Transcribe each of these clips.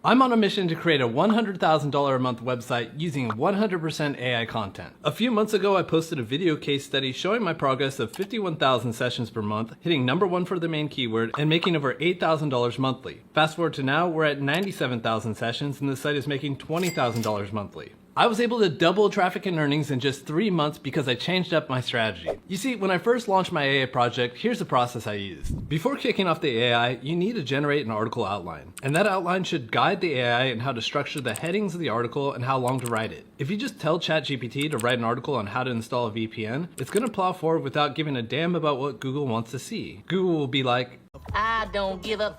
I'm on a mission to create a $100,000 a month website using 100% AI content. A few months ago, I posted a video case study showing my progress of 51,000 sessions per month, hitting #1 for the main keyword, and making over $8,000 monthly. Fast forward to now, we're at 97,000 sessions and the site is making $20,000 monthly. I was able to double traffic and earnings in just 3 months because I changed up my strategy. You see, when I first launched my AI project, here's the process I used. Before kicking off the AI, you need to generate an article outline. And that outline should guide the AI in how to structure the headings of the article and how long to write it. If you just tell ChatGPT to write an article on how to install a VPN, it's gonna plow forward without giving a damn about what Google wants to see. Google will be like, I don't give a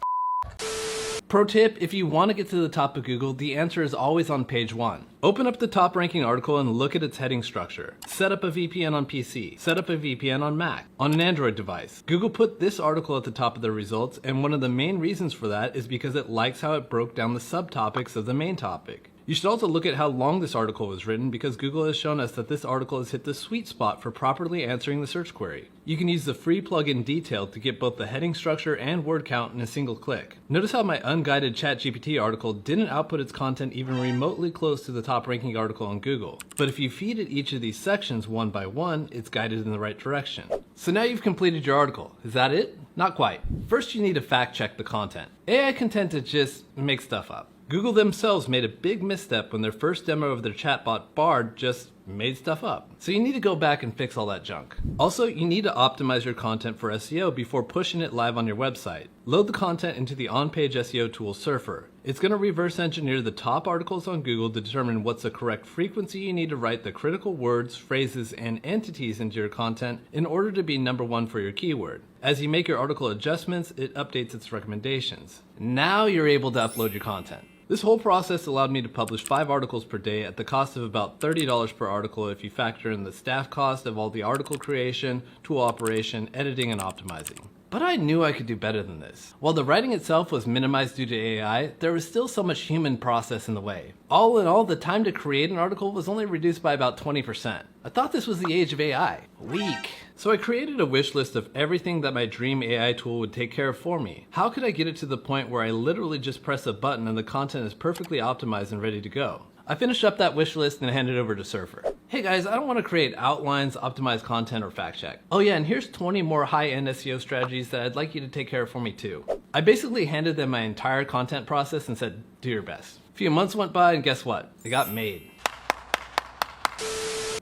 Pro tip, if you want to get to the top of Google, the answer is always on page 1. Open up the top ranking article and look at its heading structure. Set up a VPN on PC. Set up a VPN on Mac. On an Android device. Google put this article at the top of the results, and one of the main reasons for that is because it likes how it broke down the subtopics of the main topic. You should also look at how long this article was written because Google has shown us that this article has hit the sweet spot for properly answering the search query. You can use the free plugin Detailed to get both the heading structure and word count in a single click. Notice how my unguided ChatGPT article didn't output its content even remotely close to the top ranking article on Google. But if you feed it each of these sections one by one, it's guided in the right direction. So now you've completed your article. Is that it? Not quite. First you need to fact check the content. AI can tend to just make stuff up. Google themselves made a big misstep when their first demo of their chatbot Bard just made stuff up. So you need to go back and fix all that junk. Also, you need to optimize your content for SEO before pushing it live on your website. Load the content into the on-page SEO tool Surfer. It's going to reverse engineer the top articles on Google to determine what's the correct frequency you need to write the critical words, phrases, and entities into your content in order to be #1 for your keyword. As you make your article adjustments, it updates its recommendations. Now you're able to upload your content. This whole process allowed me to publish 5 articles per day at the cost of about $30 per article if you factor in the staff cost of all the article creation, tool operation, editing, and optimizing. But I knew I could do better than this. While the writing itself was minimized due to AI, there was still so much human process in the way. All in all, the time to create an article was only reduced by about 20%. I thought this was the age of AI. Weak. So I created a wish list of everything that my dream AI tool would take care of for me. How could I get it to the point where I literally just press a button and the content is perfectly optimized and ready to go? I finished up that wish list and handed it over to Surfer. Hey guys, I don't want to create outlines, optimize content, or fact check. Oh yeah, and here's 20 more high-end SEO strategies that I'd like you to take care of for me too. I basically handed them my entire content process and said, do your best. A few months went by and guess what? It got made.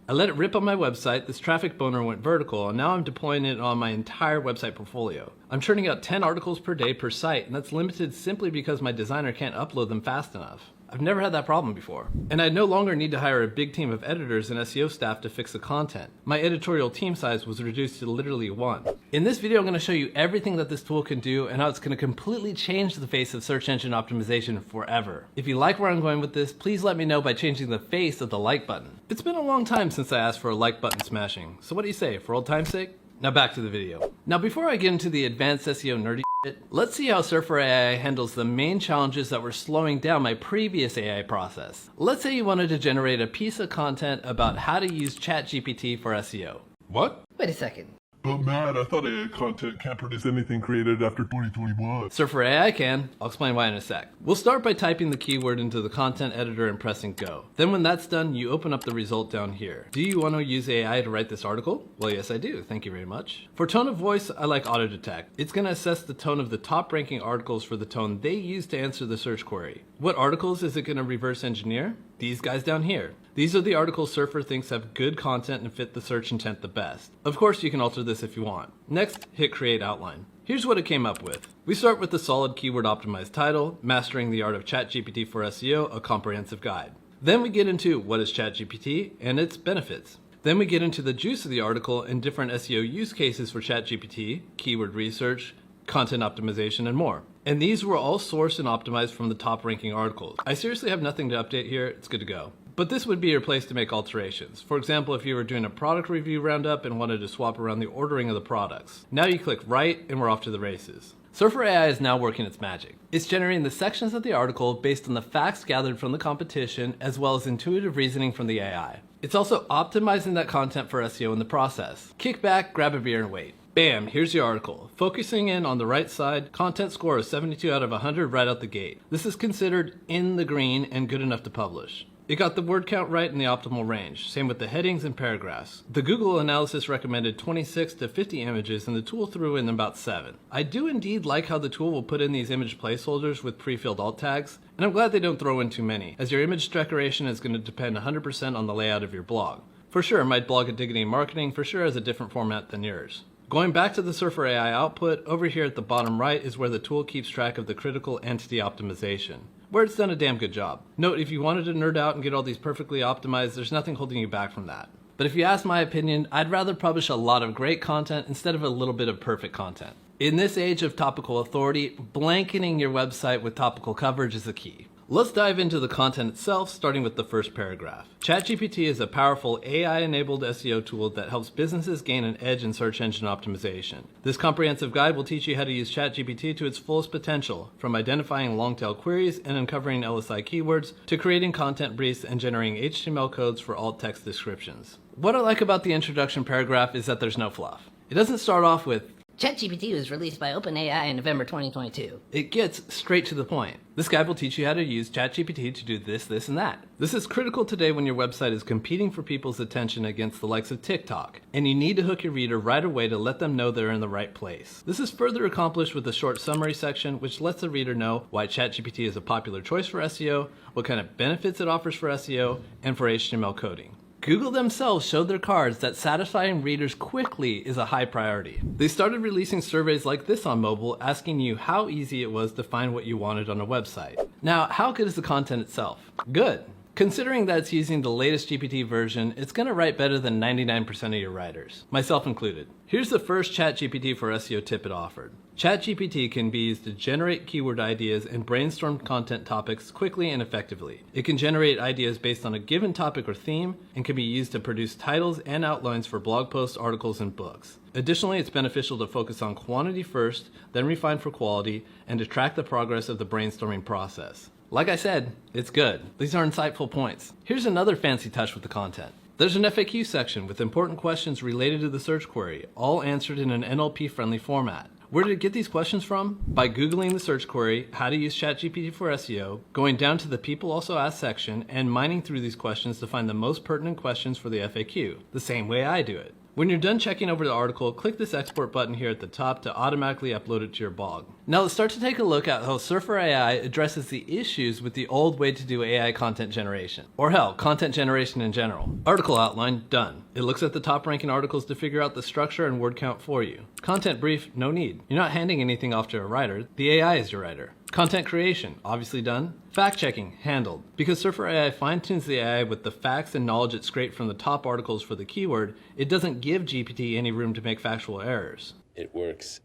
I let it rip on my website, this traffic boner went vertical, and now I'm deploying it on my entire website portfolio. I'm churning out 10 articles per day per site, and that's limited simply because my designer can't upload them fast enough. I've never had that problem before. And I no longer need to hire a big team of editors and SEO staff to fix the content. My editorial team size was reduced to literally 1. In this video, I'm going to show you everything that this tool can do and how it's going to completely change the face of search engine optimization forever. If you like where I'm going with this, please let me know by changing the face of the like button. It's been a long time since I asked for a like button smashing, so what do you say, for old time's sake? Now back to the video. Now before I get into the advanced SEO nerdy shit, let's see how Surfer AI handles the main challenges that were slowing down my previous AI process. Let's say you wanted to generate a piece of content about how to use ChatGPT for SEO. What? Wait a second. But Matt, I thought AI content can't produce anything created after 2021. Surfer AI can. I'll explain why in a sec. We'll start by typing the keyword into the content editor and pressing go. Then when that's done, you open up the result down here. Do you want to use AI to write this article? Well, yes, I do. Thank you very much. For tone of voice, I like auto detect. It's going to assess the tone of the top ranking articles for the tone they use to answer the search query. What articles is it going to reverse engineer? These guys down here. These are the articles Surfer thinks have good content and fit the search intent the best. Of course, you can alter this if you want. Next, hit create outline. Here's what it came up with. We start with the solid keyword optimized title, Mastering the Art of ChatGPT for SEO, a comprehensive guide. Then we get into what is ChatGPT and its benefits. Then we get into the juice of the article and different SEO use cases for ChatGPT, keyword research, content optimization, and more. And these were all sourced and optimized from the top ranking articles. I seriously have nothing to update here, it's good to go. But this would be your place to make alterations. For example, if you were doing a product review roundup and wanted to swap around the ordering of the products. Now you click write and we're off to the races. Surfer AI is now working its magic. It's generating the sections of the article based on the facts gathered from the competition as well as intuitive reasoning from the AI. It's also optimizing that content for SEO in the process. Kick back, grab a beer and wait. Bam, here's your article. Focusing in on the right side, content score of 72 out of 100 right out the gate. This is considered in the green and good enough to publish. It got the word count right in the optimal range, same with the headings and paragraphs. The Google analysis recommended 26 to 50 images and the tool threw in about 7. I do indeed like how the tool will put in these image placeholders with pre-filled alt tags, and I'm glad they don't throw in too many, as your image decoration is going to depend 100% on the layout of your blog. For sure, my blog at Dignity Marketing for sure has a different format than yours. Going back to the Surfer AI output, over here at the bottom right is where the tool keeps track of the critical entity optimization, where it's done a damn good job. Note, if you wanted to nerd out and get all these perfectly optimized, there's nothing holding you back from that. But if you ask my opinion, I'd rather publish a lot of great content instead of a little bit of perfect content. In this age of topical authority, blanketing your website with topical coverage is the key. Let's dive into the content itself, starting with the first paragraph. ChatGPT is a powerful AI-enabled SEO tool that helps businesses gain an edge in search engine optimization. This comprehensive guide will teach you how to use ChatGPT to its fullest potential, from identifying long-tail queries and uncovering LSI keywords, to creating content briefs and generating HTML codes for alt text descriptions. What I like about the introduction paragraph is that there's no fluff. It doesn't start off with, ChatGPT was released by OpenAI in November 2022. It gets straight to the point. This guide will teach you how to use ChatGPT to do this, this, and that. This is critical today when your website is competing for people's attention against the likes of TikTok, and you need to hook your reader right away to let them know they're in the right place. This is further accomplished with a short summary section, which lets the reader know why ChatGPT is a popular choice for SEO, what kind of benefits it offers for SEO, and for HTML coding. Google themselves showed their cards that satisfying readers quickly is a high priority. They started releasing surveys like this on mobile, asking you how easy it was to find what you wanted on a website. Now, how good is the content itself? Good. Considering that it's using the latest GPT version, it's going to write better than 99% of your writers, myself included. Here's the first ChatGPT for SEO tip it offered. ChatGPT can be used to generate keyword ideas and brainstorm content topics quickly and effectively. It can generate ideas based on a given topic or theme and can be used to produce titles and outlines for blog posts, articles, and books. Additionally, it's beneficial to focus on quantity first, then refine for quality, and to track the progress of the brainstorming process. Like I said, it's good. These are insightful points. Here's another fancy touch with the content. There's an FAQ section with important questions related to the search query, all answered in an NLP-friendly format. Where did it get these questions from? By Googling the search query, how to use ChatGPT for SEO, going down to the People Also Ask section, and mining through these questions to find the most pertinent questions for the FAQ, the same way I do it. When you're done checking over the article, click this export button here at the top to automatically upload it to your blog. Now let's start to take a look at how Surfer AI addresses the issues with the old way to do AI content generation. Or hell, content generation in general. Article outline, done. It looks at the top ranking articles to figure out the structure and word count for you. Content brief, no need. You're not handing anything off to a writer, the AI is your writer. Content creation, obviously done. Fact checking, handled. Because Surfer AI fine-tunes the AI with the facts and knowledge it scraped from the top articles for the keyword, it doesn't give GPT any room to make factual errors. It works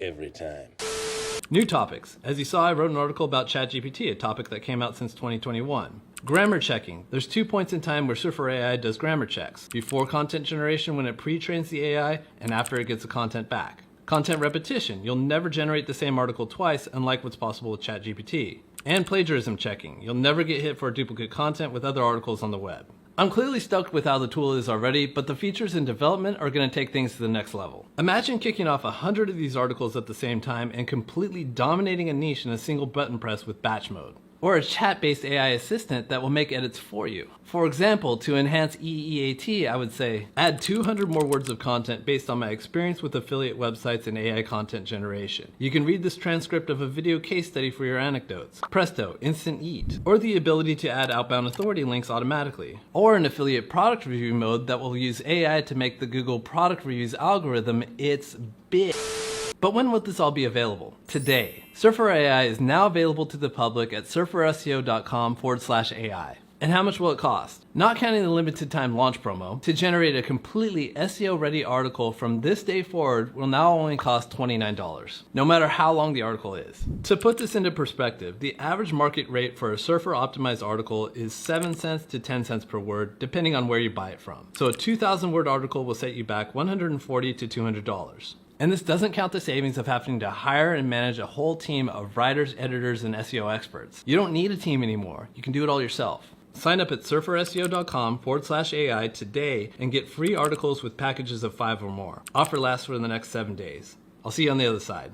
every time. New topics. As you saw, I wrote an article about ChatGPT, a topic that came out since 2021. Grammar checking. There's 2 points in time where Surfer AI does grammar checks. Before content generation when it pre-trains the AI, and after it gets the content back. Content repetition. You'll never generate the same article twice, unlike what's possible with ChatGPT. And plagiarism checking. You'll never get hit for duplicate content with other articles on the web. I'm clearly stoked with how the tool is already, but the features in development are going to take things to the next level. Imagine kicking off 100 of these articles at the same time and completely dominating a niche in a single button press with batch mode. Or a chat-based AI assistant that will make edits for you. For example, to enhance EEAT, I would say, add 200 more words of content based on my experience with affiliate websites and AI content generation. You can read this transcript of a video case study for your anecdotes. Presto, instant eat. Or the ability to add outbound authority links automatically. Or an affiliate product review mode that will use AI to make the Google product reviews algorithm its big. But when will this all be available? Today. Surfer AI is now available to the public at surferseo.com/AI. And how much will it cost? Not counting the limited time launch promo, to generate a completely SEO ready article from this day forward will now only cost $29, no matter how long the article is. To put this into perspective, the average market rate for a Surfer optimized article is 7 cents to 10 cents per word, depending on where you buy it from. So a 2,000 word article will set you back $140 to $200. And this doesn't count the savings of having to hire and manage a whole team of writers, editors, and SEO experts. You don't need a team anymore. You can do it all yourself. Sign up at surferseo.com/AI today and get free articles with packages of 5 or more. Offer lasts for the next 7 days. I'll see you on the other side.